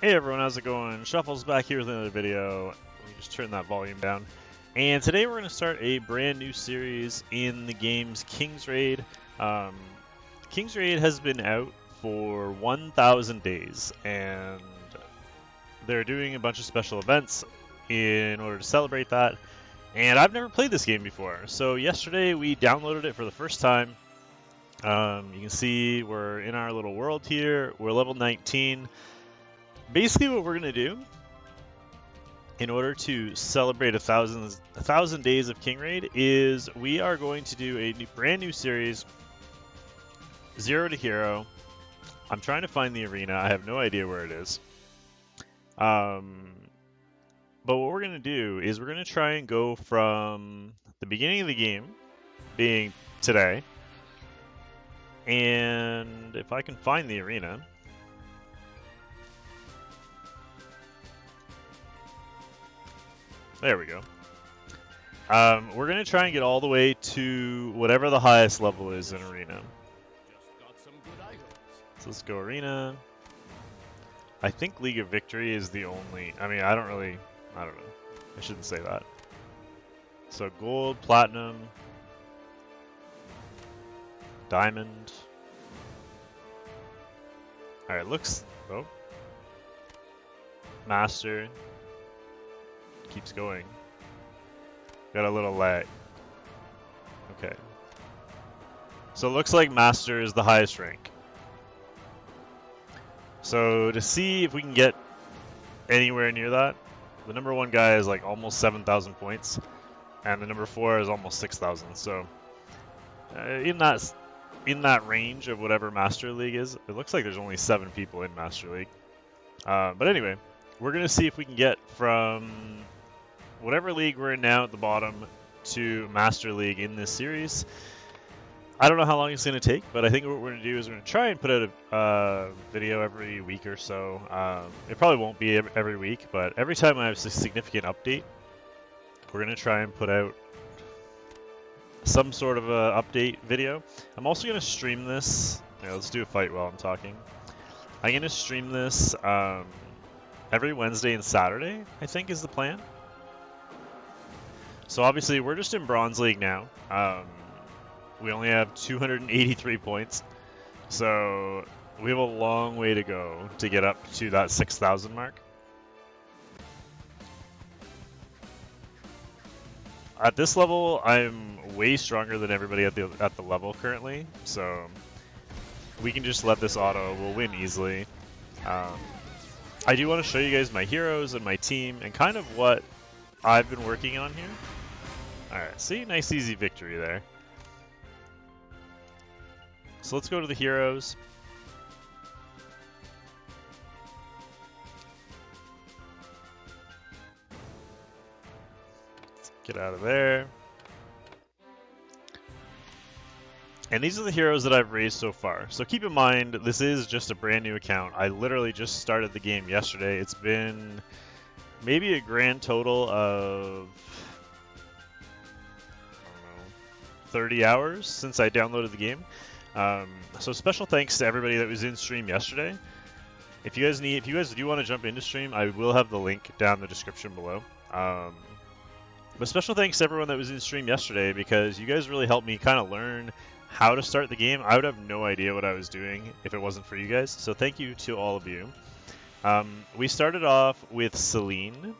Hey everyone, how's it going? Shuffle's back here with another video. Let me just turn that volume down. And today we're going to start a brand new series in the game's King's Raid. Um, King's Raid has been out for 1,000 days, and they're doing a bunch of special events in order to celebrate that. And I've never played this game before, so yesterday we downloaded it for the first time. You can see we're in our little world here. We're level 19. Basically, what we're going to do in order to celebrate a thousand days of King Raid is we are going to do a brand new series, Zero to Hero. I'm trying to find the arena. I have no idea where it is. But what we're going to do is we're going to try and go from the beginning of the game, being today, and if I can find the arena. There we go. We're going to try and get all the way to whatever the highest level is in Arena. So let's go Arena. I think League of Victory is the only... I mean, I don't know. I shouldn't say that. So Gold, Platinum, Diamond. Alright, looks... Oh. Master. Keeps going. Got a little lag. Okay. So it looks like Master is the highest rank. So to see if we can get anywhere near that, the number 1 guy is like almost 7,000 points, and the number 4 is almost 6,000. So in that range of whatever Master League is, it looks like there's only 7 people in Master League. But anyway, we're gonna see if we can get from whatever league we're in now at the bottom to Master League in this series. I don't know how long it's going to take, but I think what we're going to do is we're going to try and put out a video every week or so. It probably won't be every week, but every time I have a significant update, we're going to try and put out some sort of a update video. I'm also going to stream this. Yeah, let's do a fight while I'm talking. I'm going to stream this every Wednesday and Saturday, I think is the plan. So obviously we're just in Bronze League now. We only have 283 points. So we have a long way to go to get up to that 6,000 mark. At this level, I'm way stronger than everybody at the level currently. So we can just let this auto. We'll win easily. I do want to show you guys my heroes and my team and kind of what I've been working on here. Alright, see? Nice easy victory there. So let's go to the heroes. Let's get out of there. And these are the heroes that I've raised so far. So keep in mind, this is just a brand new account. I literally just started the game yesterday. It's been maybe a grand total of 30 hours since I downloaded the game. So special thanks to everybody that was in stream yesterday. If you guys do want to jump into stream, I will have the link down in the description below. But special thanks to everyone that was in stream yesterday because you guys really helped me kind of learn how to start the game. I would have no idea what I was doing if it wasn't for you guys. So thank you to all of you. We started off with Celine,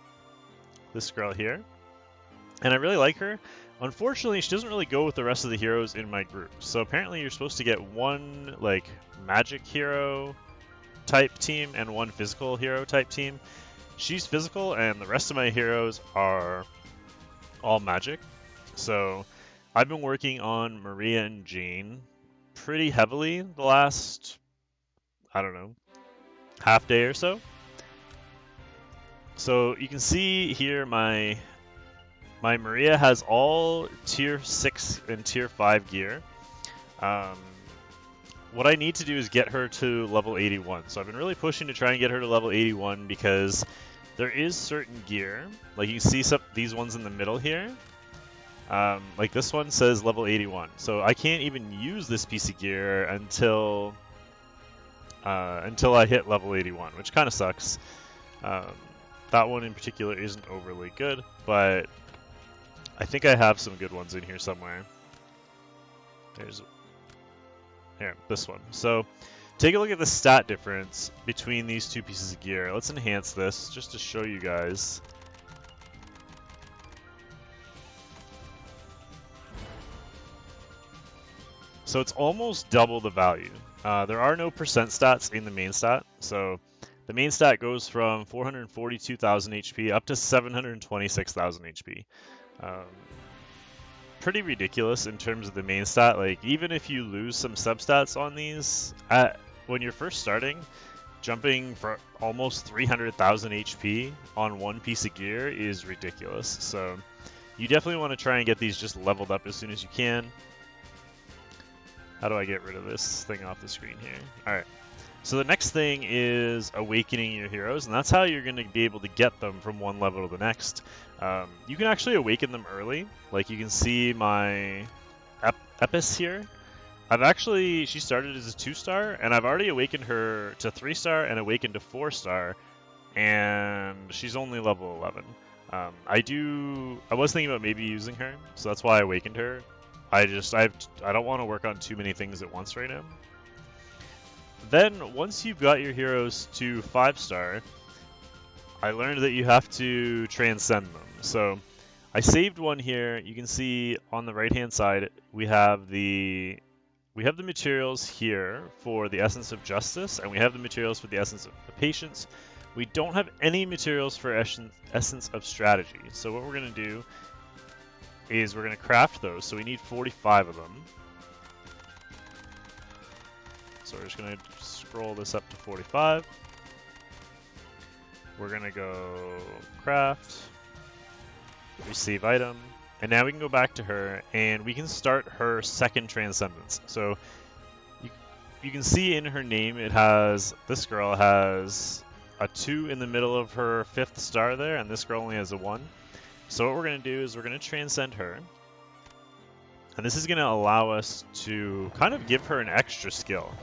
this girl here, and I really like her. Unfortunately, she doesn't really go with the rest of the heroes in my group. So apparently you're supposed to get one like magic hero type team and one physical hero type team. She's physical and the rest of my heroes are all magic. So I've been working on Maria and Jane pretty heavily the last, I don't know, half day or so. So you can see here my Maria has all tier 6 and tier 5 gear. What I need to do is get her to level 81. So I've been really pushing to try and get her to level 81 because there is certain gear. Like you can see these ones in the middle here. Like this one says level 81. So I can't even use this piece of gear until until I hit level 81, which kind of sucks. That one in particular isn't overly good, but I think I have some good ones in here somewhere. Here, this one. So take a look at the stat difference between these two pieces of gear. Let's enhance this just to show you guys. So it's almost double the value. There are no percent stats in the main stat, so the main stat goes from 442,000 HP up to 726,000 HP. Pretty ridiculous in terms of the main stat. Like, even if you lose some substats on these, when you're first starting, jumping for almost 300,000 HP on one piece of gear is ridiculous. So you definitely want to try and get these just leveled up as soon as you can. How do I get rid of this thing off the screen here? Alright. So the next thing is awakening your heroes, and that's how you're going to be able to get them from one level to the next. You can actually awaken them early. Like, you can see my Epis here. She started as a 2-star, and I've already awakened her to 3-star and awakened to 4-star, and she's only level 11. I was thinking about maybe using her, so that's why I awakened her. I don't want to work on too many things at once right now. Then, once you've got your heroes to 5-star, I learned that you have to transcend them. So, I saved one here. You can see on the right-hand side, we have the materials here for the Essence of Justice, and we have the materials for the Essence of Patience. We don't have any materials for Essence of Strategy. So what we're going to do is we're going to craft those. So we need 45 of them. So we're just going to scroll this up to 45. We're going to go craft, receive item, and now we can go back to her and we can start her second transcendence. So you can see in her name this girl has a 2 in the middle of her 5th star there, and this girl only has a 1. So what we're going to do is we're going to transcend her. And this is going to allow us to kind of give her an extra skill,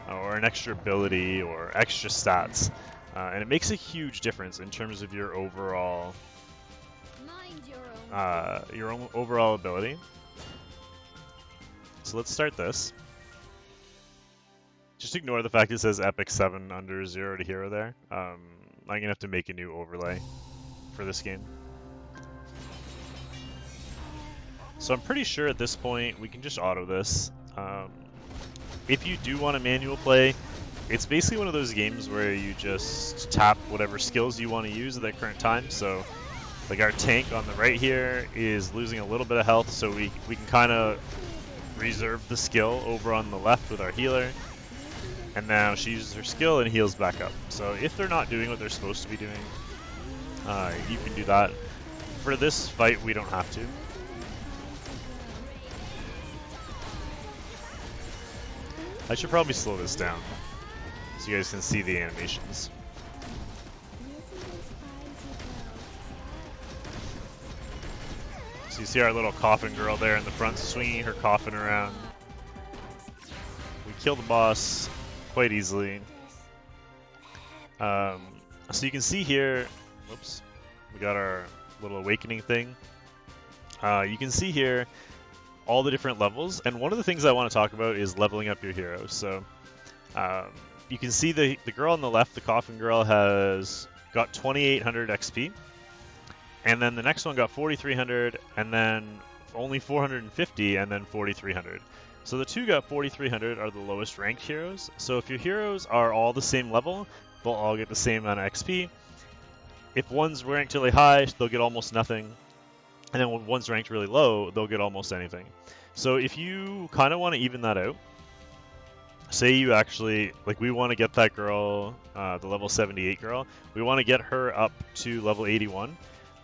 or an extra ability, or extra stats. And it makes a huge difference in terms of your overall overall ability. So let's start this. Just ignore the fact it says Epic 7 under 0 to hero there. I'm going to have to make a new overlay for this game. So I'm pretty sure at this point we can just auto this. If you do want a manual play, it's basically one of those games where you just tap whatever skills you want to use at that current time. So like our tank on the right here is losing a little bit of health, so we can kind of reserve the skill over on the left with our healer. And now she uses her skill and heals back up. So if they're not doing what they're supposed to be doing, you can do that. For this fight, we don't have to. I should probably slow this down so you guys can see the animations. So you see our little coffin girl there in the front swinging her coffin around. We kill the boss quite easily. So you can see here, whoops, we got our little awakening thing. You can see here all the different levels, and one of the things I want to talk about is leveling up your heroes. So you can see the girl on the left, the coffin girl, has got 2,800 XP, and then the next one got 4,300, and then only 450, and then 4,300. So the two got 4,300 are the lowest ranked heroes. So if your heroes are all the same level, they'll all get the same amount of XP. If one's ranked really high, they'll get almost nothing. And then when one's ranked really low, they'll get almost anything. So if you kind of want to even that out, say you actually, like we want to get that girl, the level 78 girl, we want to get her up to level 81.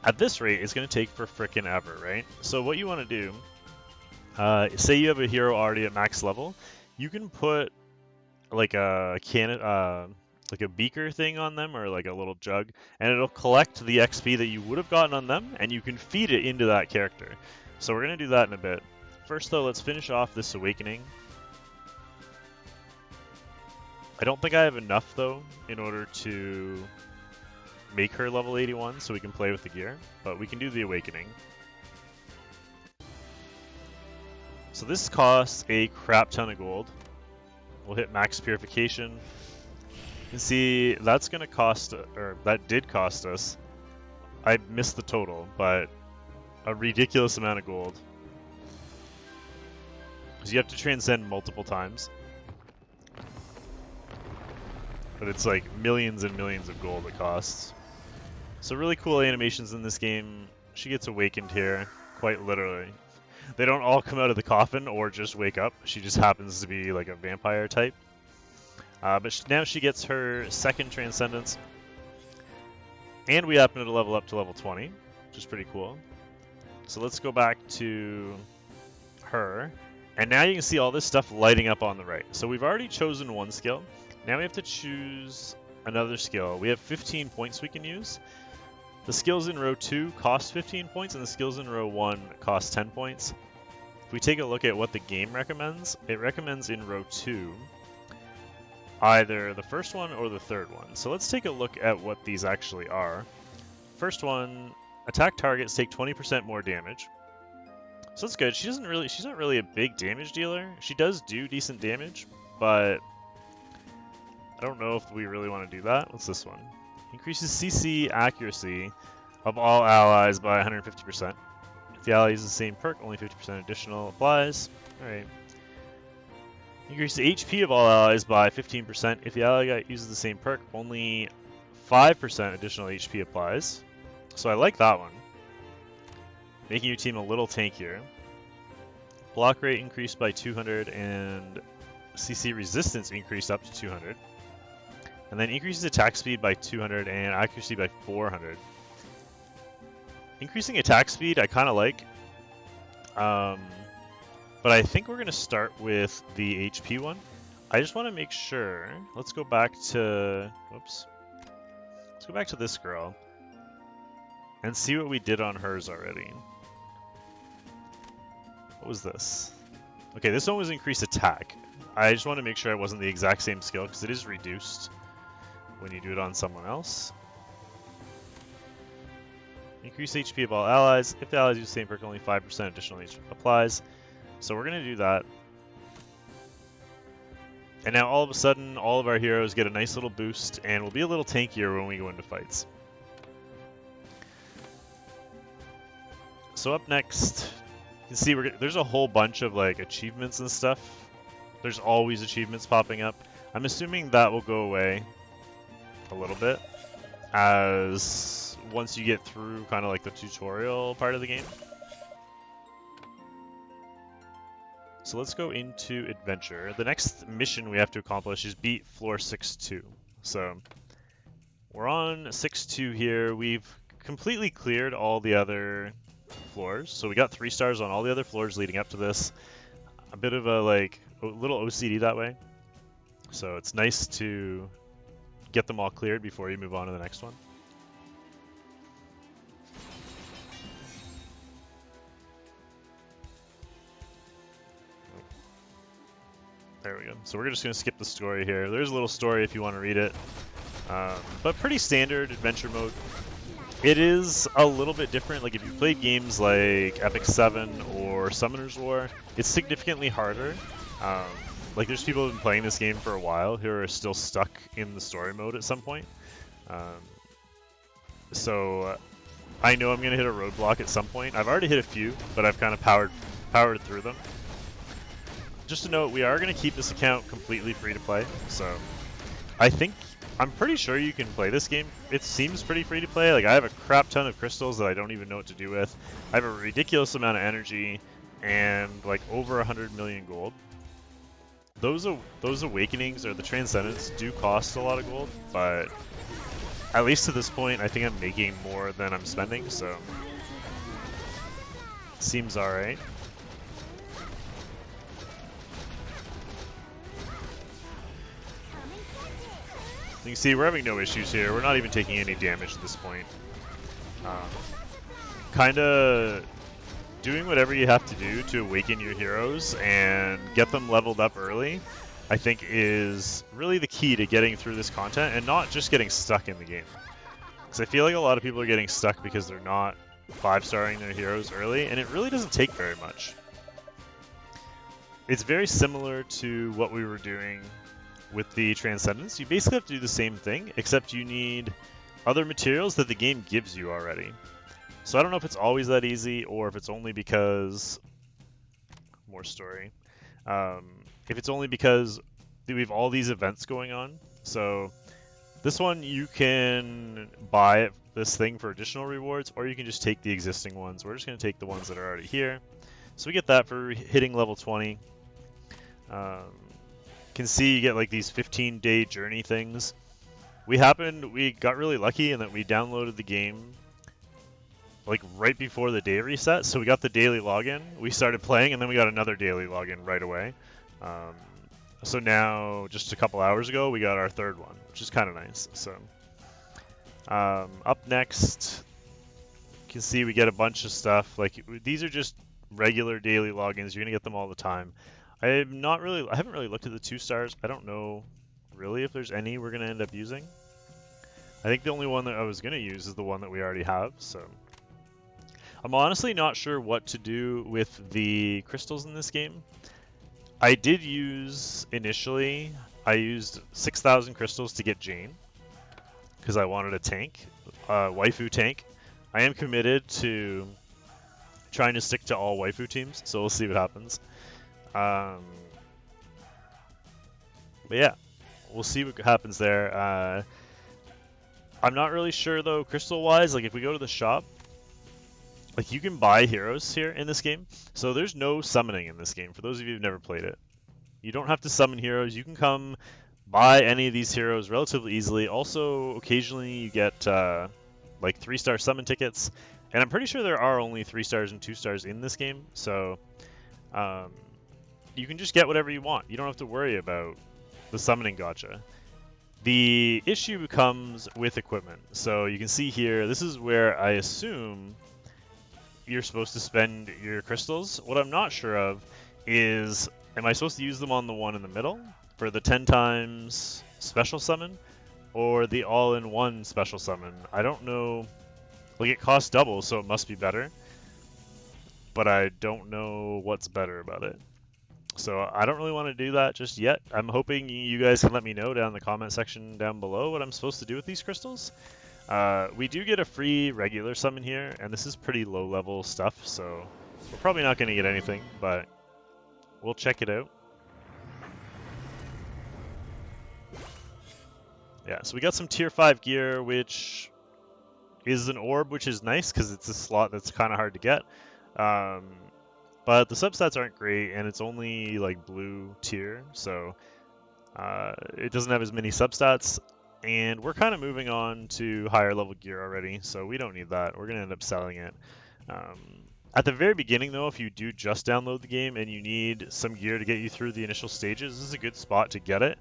At this rate, it's going to take for frickin' ever, right? So what you want to do, say you have a hero already at max level, you can put like a like a beaker thing on them, or like a little jug, and it'll collect the XP that you would have gotten on them, and you can feed it into that character. So we're going to do that in a bit. First though, let's finish off this awakening. I don't think I have enough, though, in order to make her level 81 so we can play with the gear, but we can do the Awakening. So this costs a crap ton of gold. We'll hit max purification. You can see that's going to cost, or that did cost us, I missed the total, but a ridiculous amount of gold. Because you have to transcend multiple times. But it's like millions and millions of gold it costs. So really cool animations in this game. She gets awakened here, quite literally. They don't all come out of the coffin or just wake up. She just happens to be like a vampire type. But now she gets her second transcendence. And we happen to level up to level 20, which is pretty cool. So let's go back to her. And now you can see all this stuff lighting up on the right. So we've already chosen one skill. Now we have to choose another skill. We have 15 points we can use. The skills in row 2 cost 15 points, and the skills in row 1 cost 10 points. If we take a look at what the game recommends, it recommends in row 2 either the first one or the third one. So let's take a look at what these actually are. First one, attack targets take 20% more damage. So that's good. She's not really a big damage dealer. She does do decent damage, but I don't know if we really want to do that. What's this one? Increases CC accuracy of all allies by 150%. If the ally uses the same perk, only 50% additional applies. Alright. Increases HP of all allies by 15%. If the ally uses the same perk, only 5% additional HP applies. So I like that one. Making your team a little tankier. Block rate increased by 200 and CC resistance increased up to 200. And then increases attack speed by 200 and accuracy by 400. Increasing attack speed I kind of like. But I think we're going to start with the HP one. I just want to make sure. Let's go back to... Whoops. Let's go back to this girl. And see what we did on hers already. What was this? Okay, this one was increased attack. I just want to make sure it wasn't the exact same skill because it is reduced when you do it on someone else. Increase HP of all allies. If the allies use the same perk, only 5% additional HP applies. So we're going to do that. And now all of a sudden, all of our heroes get a nice little boost, and we'll be a little tankier when we go into fights. So up next, you can see there's a whole bunch of like achievements and stuff. There's always achievements popping up. I'm assuming that will go away a little bit as once you get through kind of like the tutorial part of the game. So let's go into adventure. The next mission we have to accomplish is beat floor 6-2. So we're on 6-2 here. We've completely cleared all the other floors. So we got 3 stars on all the other floors leading up to this. A bit of a little OCD that way. So it's nice to get them all cleared before you move on to the next one. There we go. So we're just going to skip the story here. There's a little story if you want to read it. But pretty standard adventure mode. It is a little bit different. Like if you played games like Epic 7 or Summoner's War, it's significantly harder. Like there's people who've been playing this game for a while who are still stuck in the story mode at some point. So I know I'm going to hit a roadblock at some point. I've already hit a few, but I've kind of powered through them. Just to note, we are going to keep this account completely free to play. So I'm pretty sure you can play this game. It seems pretty free to play. Like I have a crap ton of crystals that I don't even know what to do with. I have a ridiculous amount of energy and like over 100 million gold. Those awakenings or the transcendence do cost a lot of gold, but at least to this point, I think I'm making more than I'm spending, so seems alright. You can see we're having no issues here. We're not even taking any damage at this point. Kinda doing whatever you have to do to awaken your heroes and get them leveled up early I think is really the key to getting through this content and not just getting stuck in the game. Because I feel like a lot of people are getting stuck because they're not 5-starring their heroes early, and it really doesn't take very much. It's very similar to what we were doing with the Transcendence. You basically have to do the same thing, except you need other materials that the game gives you already. So I don't know if it's always that easy, or if it's only because... More story. If it's only because we have all these events going on. So this one, you can buy this thing for additional rewards, or you can just take the existing ones. We're just going to take the ones that are already here. So we get that for hitting level 20. Can see you get like these 15-day journey things. We got really lucky in that we downloaded the game like right before the day reset, so we got the daily login. We started playing, and then we got another daily login right away. So now, just a couple hours ago, we got our third one, which is kind of nice. So up next, you can see we get a bunch of stuff. Like these are just regular daily logins. You're gonna get them all the time. I haven't really looked at the 2 stars. I don't know really if there's any we're gonna end up using. I think the only one that I was gonna use is the one that we already have. So I'm honestly not sure what to do with the crystals in this game. I did use initially. I used 6,000 crystals to get Jane because I wanted a tank, waifu tank. I am committed to trying to stick to all waifu teams, so we'll see what happens. But yeah, we'll see what happens there. I'm not really sure though, crystal-wise. Like if we go to the shop, like you can buy heroes here in this game. So there's no summoning in this game. For those of you who've never played it, you don't have to summon heroes. You can come buy any of these heroes relatively easily. Also, occasionally you get like 3-star summon tickets, and I'm pretty sure there are only 3 stars and 2 stars in this game. So you can just get whatever you want. You don't have to worry about the summoning gacha. The issue comes with equipment. So you can see here, this is where I assume you're supposed to spend your crystals. What I'm not sure of is, am I supposed to use them on the one in the middle for the 10 times special summon, or the all-in-one special summon? I don't know. Like it costs double, so it must be better, but I don't know what's better about it. So I don't really want to do that just yet. I'm hoping you guys can let me know down in the comment section down below what I'm supposed to do with these crystals. We do get a free regular summon here, and this is pretty low level stuff, so we're probably not going to get anything, but we'll check it out. Yeah, so we got some tier 5 gear, which is an orb, which is nice because it's a slot that's kind of hard to get. But the substats aren't great, and it's only like blue tier, so it doesn't have as many substats. And we're kind of moving on to higher level gear already, so we don't need that. We're going to end up selling it. At the very beginning, though, if you do just download the game and you need some gear to get you through the initial stages, this is a good spot to get it.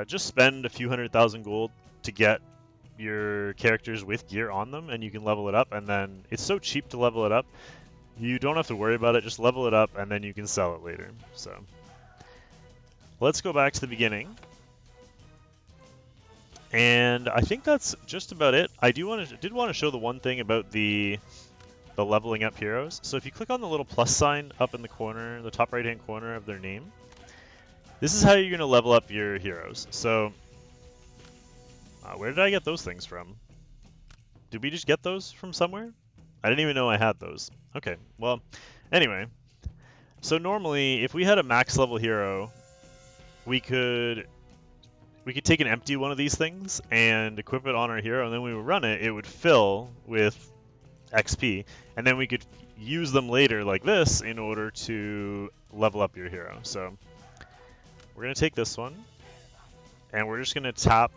Just spend a few 100,000 gold to get your characters with gear on them, and you can level it up. And then it's so cheap to level it up, you don't have to worry about it. Just level it up, and then you can sell it later. So let's go back to the beginning. And I think that's just about it. I did want to show the one thing about the leveling up heroes. So if you click on the little plus sign up in the corner, the top right hand corner of their name, this is how you're going to level up your heroes. So where did I get those things from? Did we just get those from somewhere? I didn't even know I had those. Okay, well, anyway. So normally, if we had a max level hero, we could take an empty one of these things and equip it on our hero, and then when we run it, it would fill with XP, and then we could use them later like this in order to level up your hero. So we're going to take this one, and we're just going to tap.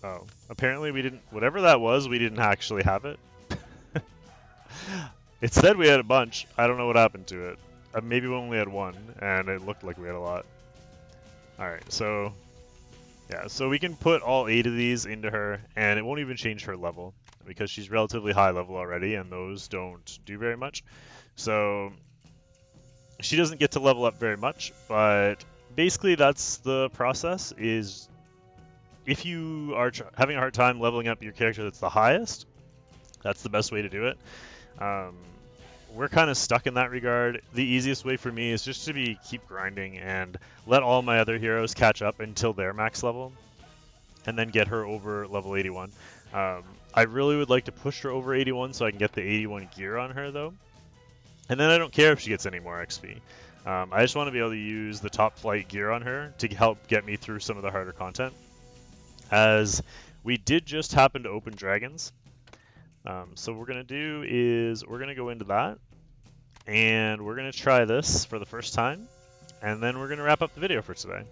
Oh, apparently we didn't, whatever that was, we didn't actually have it. It said we had a bunch. I don't know what happened to it. Maybe we only had one, and it looked like we had a lot. Alright, so yeah, so we can put all 8 of these into her, and it won't even change her level, because she's relatively high level already, and those don't do very much. So She doesn't get to level up very much, but basically that's the process. Is if you are having a hard time leveling up your character that's the highest, that's the best way to do it. We're kind of stuck in that regard. The easiest way for me is just to keep grinding and let all my other heroes catch up until they're max level, and then get her over level 81. I really would like to push her over 81 so I can get the 81 gear on her though, and then I don't care if she gets any more XP. I just want to be able to use the top flight gear on her to help get me through some of the harder content, as we did just happen to open dragons. So what we're going to do is we're going to go into that, and we're going to try this for the first time, and then we're going to wrap up the video for today.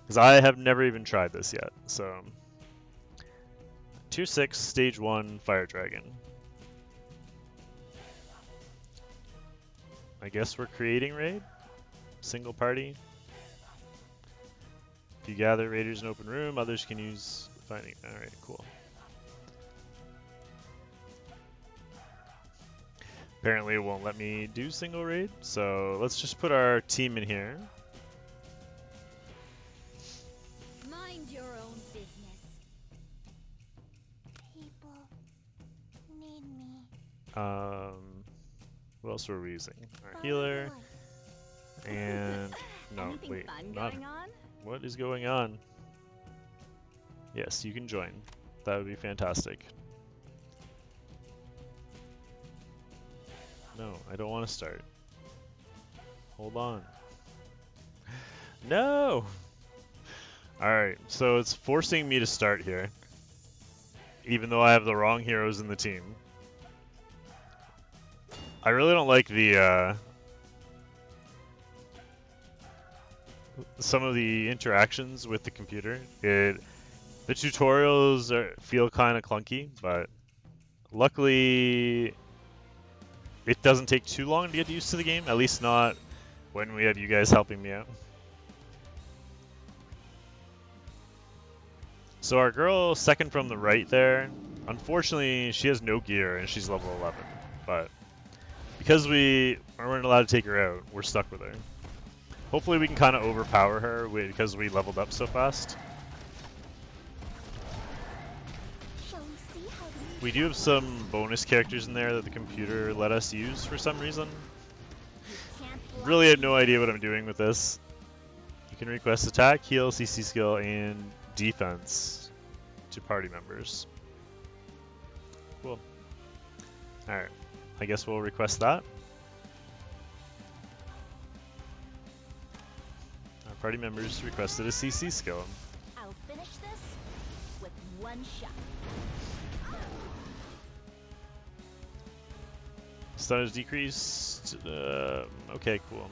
Because I have never even tried this yet. So, Tier 6, Stage 1, Fire Dragon. I guess we're creating raid? Single party? If you gather raiders in open room, others can use finding. Alright, cool. Apparently it won't let me do single raid, so let's just put our team in here. Mind your own business. People need me. What else were we using? Our healer, and no, wait, not. What is going on? Yes, you can join. That would be fantastic. No, I don't want to start. Hold on. No! Alright, so it's forcing me to start here, even though I have the wrong heroes in the team. I really don't like the, some of the interactions with the computer. The tutorials feel kind of clunky, but luckily it doesn't take too long to get used to the game, at least not when we have you guys helping me out. So our girl second from the right there, unfortunately she has no gear and she's level 11, but because we weren't allowed to take her out, we're stuck with her. Hopefully we can kind of overpower her because we leveled up so fast. We do have some bonus characters in there that the computer let us use for some reason. Really had no idea what I'm doing with this. You can request attack, heal, CC skill, and defense to party members. Cool. Alright, I guess we'll request that. Our party members requested a CC skill. I'll finish this with one shot. Stun is decreased. Okay, cool.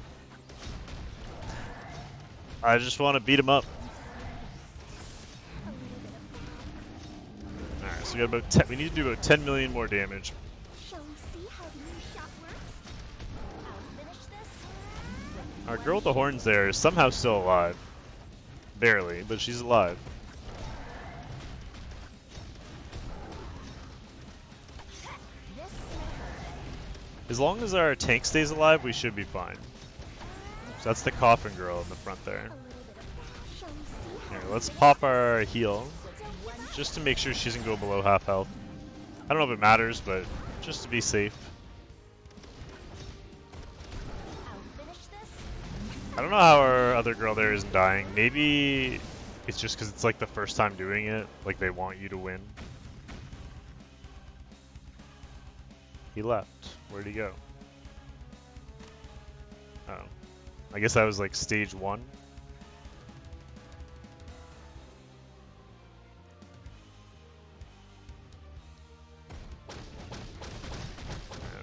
I just want to beat him up. Alright, so we got about 10, we need to do about 10 million more damage. Shall we see how the new shot works? I'll finish this. Our girl with the horns there is somehow still alive. Barely, but she's alive. As long as our tank stays alive, we should be fine. So that's the coffin girl in the front there. Here, let's pop our heal, just to make sure she doesn't go below half health. I don't know if it matters, but just to be safe. I don't know how our other girl there isn't dying. Maybe it's just because it's like the first time doing it, like they want you to win. He left. Where'd he go? Oh. I guess that was like stage 1.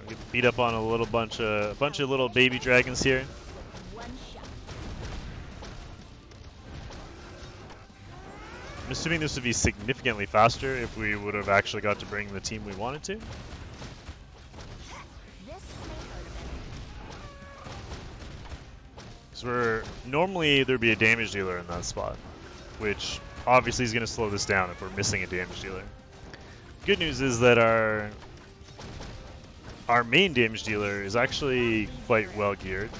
We get beat up on a bunch of little baby dragons here. I'm assuming this would be significantly faster if we would have actually got to bring the team we wanted to. Normally there'd be a damage dealer in that spot, which obviously is going to slow this down if we're missing a damage dealer. Good news is that our our main damage dealer is actually quite well geared.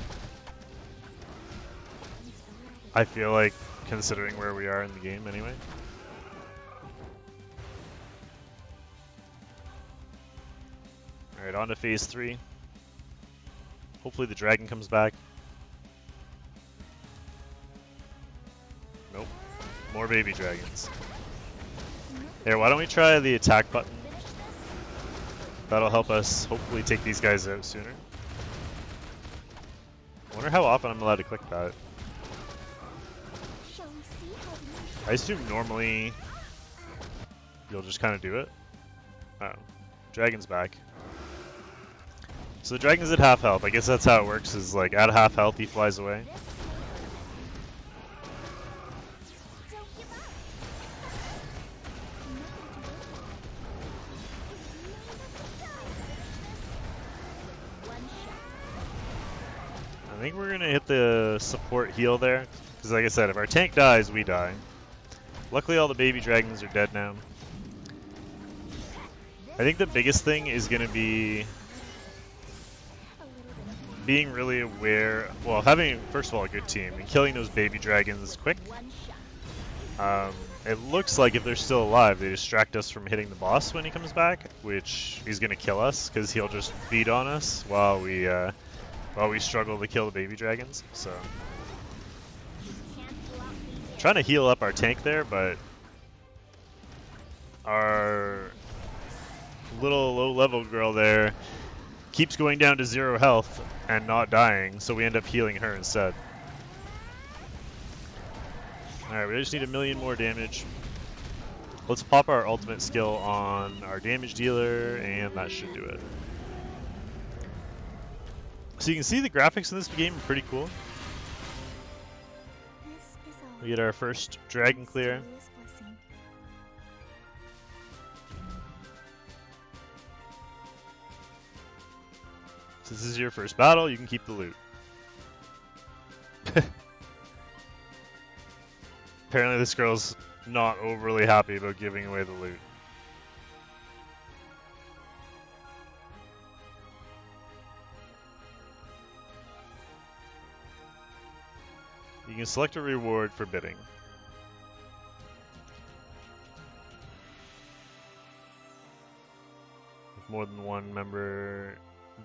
I feel like, considering where we are in the game anyway. Alright, on to phase 3. Hopefully the dragon comes back. Nope. More baby dragons. Here, why don't we try the attack button? That'll help us hopefully take these guys out sooner. I wonder how often I'm allowed to click that. I assume normally you'll just kind of do it. Oh, dragon's back. So the dragon's at half health. I guess that's how it works, is like at half health he flies away. I think we're gonna hit the support heal there, because like I said, if our tank dies, we die. Luckily all the baby dragons are dead now. I think the biggest thing is gonna be being really aware, well, having, first of all, a good team, and killing those baby dragons quick. It looks like if they're still alive, they distract us from hitting the boss when he comes back, which he's gonna kill us, because he'll just beat on us while we struggle to kill the baby dragons. So, trying to heal up our tank there, but our little low-level girl there keeps going down to 0 health and not dying, so we end up healing her instead. Alright, we just need 1,000,000 more damage. Let's pop our ultimate skill on our damage dealer, and that should do it. So you can see the graphics in this game are pretty cool. We get our first dragon clear. Since this is your first battle, you can keep the loot. Apparently this girl's not overly happy about giving away the loot. You can select a reward for bidding. If more than one member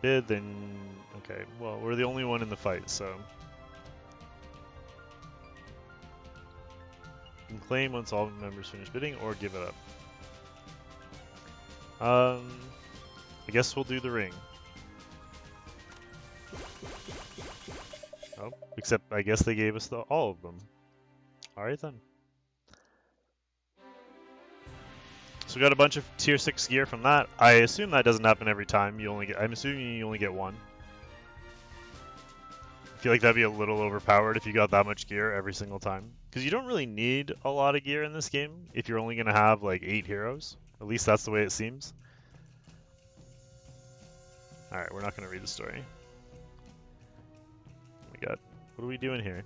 bid, then okay, well, we're the only one in the fight, so you can claim once all members finish bidding or give it up. I guess we'll do the ring. Oh, except I guess they gave us all of them. Alright then. So we got a bunch of tier 6 gear from that. I assume that doesn't happen every time. I'm assuming you only get one. I feel like that'd be a little overpowered if you got that much gear every single time. Because you don't really need a lot of gear in this game if you're only going to have like 8 heroes. At least that's the way it seems. Alright, we're not going to read the story. We got, what are we doing here?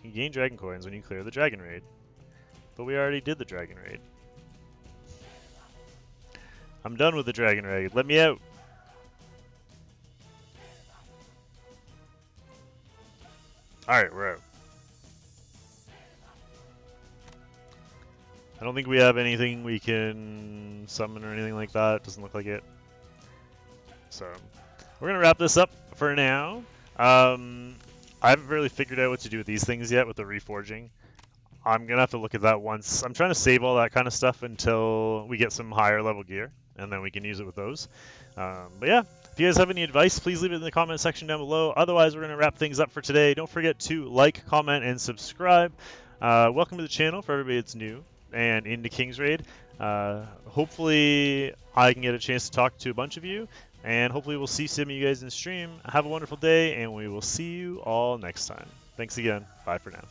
You gain dragon coins when you clear the dragon raid. But we already did the dragon raid. I'm done with the dragon raid. Let me out. Alright, we're out. I don't think we have anything we can summon or anything like that. Doesn't look like it. So, we're going to wrap this up for now. I haven't really figured out what to do with these things yet with the reforging. I'm going to have to look at that once. I'm trying to save all that kind of stuff until we get some higher level gear, and then we can use it with those. But yeah, if you guys have any advice, please leave it in the comment section down below. Otherwise, we're going to wrap things up for today. Don't forget to like, comment, and subscribe. Welcome to the channel for everybody that's new and into King's Raid. Hopefully, I can get a chance to talk to a bunch of you. And hopefully we'll see some of you guys in stream. Have a wonderful day, and we will see you all next time. Thanks again. Bye for now.